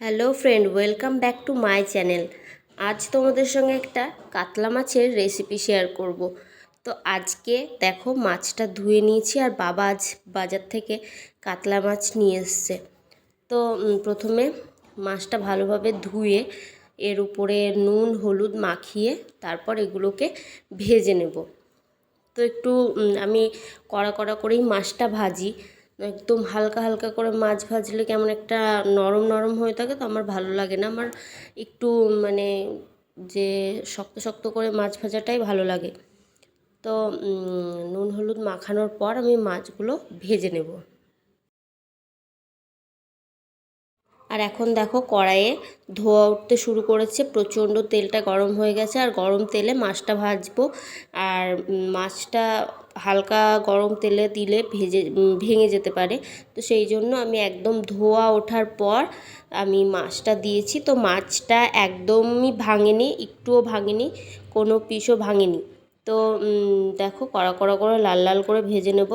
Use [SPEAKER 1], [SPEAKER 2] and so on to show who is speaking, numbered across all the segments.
[SPEAKER 1] Hello friend, welcome back to my channel. আজ তোমাদের সঙ্গে একটা কাতলা মাছের রেসিপি শেয়ার করব। তো আজকে দেখো মাছটা ধুয়ে নিয়েছি, আর বাবা আজ বাজার থেকে কাতলা মাছ নিয়ে এসছে। তো প্রথমে মাছটা ভালোভাবে ধুয়ে এর উপরে নুন হলুদ মাখিয়ে তারপর এগুলোকে ভেজে নেব। তো একটু আমি কড়া কড়া করেই মাছটা ভাজি। একদম হালকা হালকা করে মাছ ভাজলে কেমন একটা নরম নরম হয়ে থাকে, তো আমার ভালো লাগে না। আমার একটু মানে যে শক্ত শক্ত করে মাছ ভাজাটাই ভালো লাগে। তো নুন হলুদ মাখানোর পর আমি মাছগুলো ভেজে নেব। আর এখন দেখো কড়াইয়ে ধোয়া উঠতে শুরু করেছে, প্রচণ্ড তেলটা গরম হয়ে গেছে। আর গরম তেলে মাছটা ভাজবো। আর মাছটা হালকা গরম তেলে দিলে ভেঙে যেতে পারে। তো সেই জন্য আমি একদম ধোয়া ওঠার পর আমি মাছটা দিয়েছি। তো মাছটা একদমই ভাঙেনি, একটুও ভাঙেনি, কোনো পিসও ভাঙেনি। তো দেখো কড়া কড়া করে লাল লাল করে ভেজে নেব।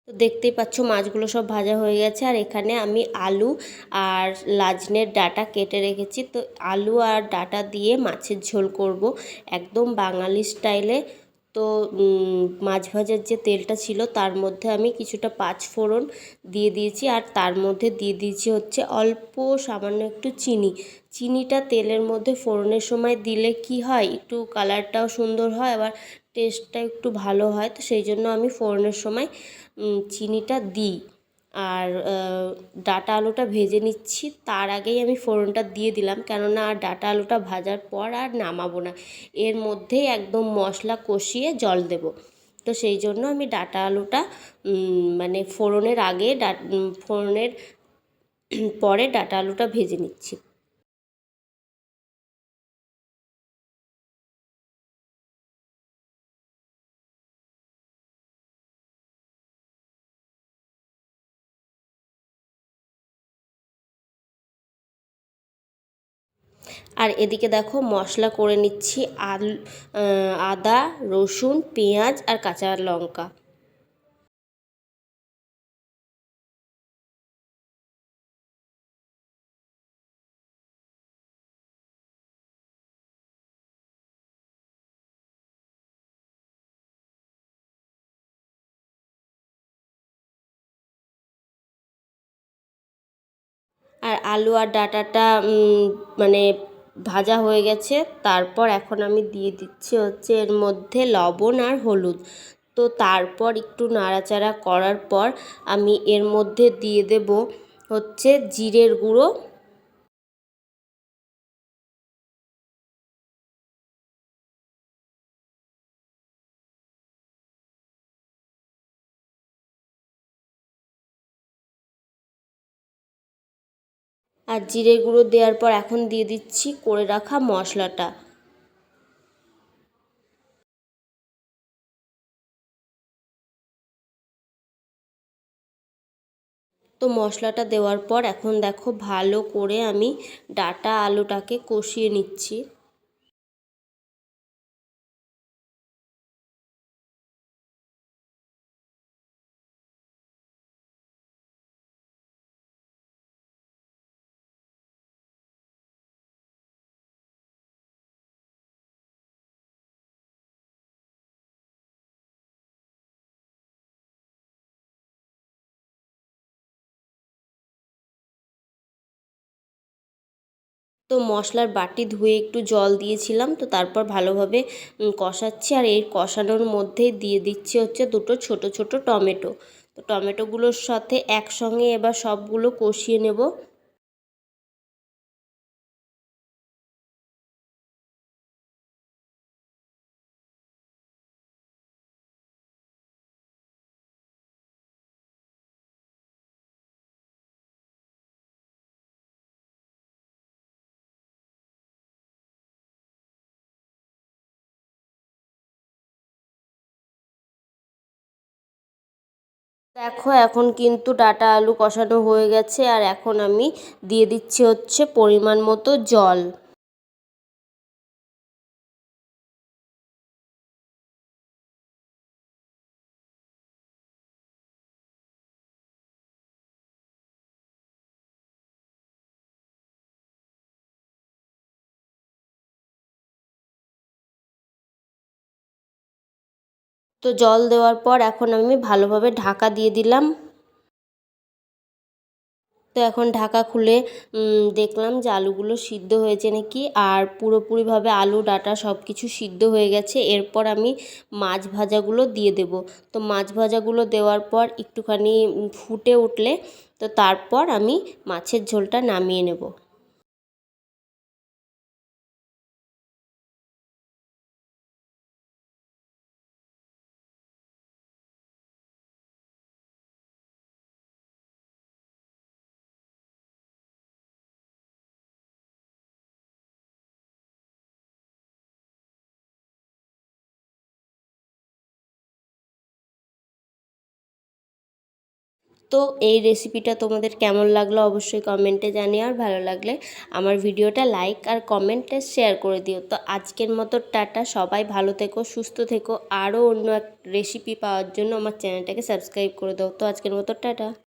[SPEAKER 1] তো দেখতেই পাচ্ছ মাছগুলো সব ভাজা হয়ে গেছে। আর এখানে আমি আলু আর লাজনের ডাঁটা কেটে রেখেছি। তো আলু আর ডাঁটা দিয়ে মাছের ঝোল করব একদম বাঙালি স্টাইলে। তো মাছ ভাজার যে তেলটা ছিল তার মধ্যে আমি কিছুটা পাঁচ ফোড়ন দিয়ে দিয়েছি, আর তার মধ্যে দিয়ে দিয়েছি হচ্ছে অল্প সামান্য একটু চিনি। চিনিটা তেলের মধ্যে ফোড়নের সময় দিলে কি হয়, একটু কালারটাও সুন্দর হয়, আবার টেস্টটা একটু ভালো হয়। তো সেই জন্য আমি ফোড়নের সময় চিনিটা দিই। আর ডাঁটা আলুটা ভেজে নিচ্ছি, তার আগেই আমি ফোড়নটা দিয়ে দিলাম, কেননা আর ডাঁটা আলুটা ভাজার পর আর নামাবো না, এর মধ্যেই একদম মশলা কষিয়ে জল দেব। তো সেই জন্য আমি ডাঁটা আলুটা মানে ফোড়নের আগে ফোড়নের পরে ডাঁটা আলুটা ভেজে নিচ্ছি। আর এদিকে দেখো মশলা করে নিচ্ছি আদা রসুন পেঁয়াজ আর কাঁচা লঙ্কা। আর আলু আর ডাঁটাটা মানে ভাজা হয়ে গেছে। তারপর এখন আমি দিয়ে দিচ্ছি হচ্ছে এর মধ্যে লবণ আর হলুদ। তো তারপর একটু নাড়াচাড়া করার পর আমি এর মধ্যে দিয়ে দেব হচ্ছে জিরের গুঁড়ো। আর জিরের গুঁড়ো দেওয়ার পর এখন দিয়ে দিচ্ছি করে রাখা মশলাটা। তো মশলাটা দেওয়ার পর এখন দেখো ভালো করে আমি ডাঁটা আলুটাকে কষিয়ে নিচ্ছি। তো মশলার বাটি ধুয়ে একটু জল দিয়েছিলাম, তো তারপর ভালোভাবে কষাচ্ছি। আর এই কষানোর মধ্যেই দিয়ে দিচ্ছি হচ্ছে দুটো ছোট ছোট টমেটো। তো টমেটোগুলোর সাথে একসঙ্গে এবার সবগুলো কষিয়ে নেব। দেখো এখন কিন্তু ডাঁটা আলু কষানো হয়ে গেছে, আর এখন আমি দিয়ে দিচ্ছি হচ্ছে পরিমাণ মতো জল। তো জল দেওয়ার পর এখন আমি ভালোভাবে ঢাকা দিয়ে দিলাম। তো এখন ঢাকা খুলে দেখলাম যে আলুগুলো সিদ্ধ হয়েছে নাকি, আর পুরোপুরিভাবে আলু ডাঁটা সব কিছু সিদ্ধ হয়ে গেছে। এরপর আমি মাছ ভাজাগুলো দিয়ে দেব। তো মাছ ভাজাগুলো দেওয়ার পর একটুখানি ফুটে উঠলে তো তারপর আমি মাছের ঝোলটা নামিয়ে নেব। তো এই রেসিপিটা তোমাদের কেমন লাগলো অবশ্যই কমেন্টে জানিও, আর ভালো লাগলে আমার ভিডিওটা লাইক আর কমেন্টে শেয়ার করে দিও। তো আজকের মতো টাটা, সবাই ভালো থেকো, সুস্থ থেকো। আরও অন্য এক রেসিপি পাওয়ার জন্য আমার চ্যানেলটাকে সাবস্ক্রাইব করে দাও। তো আজকের মতো টাটা।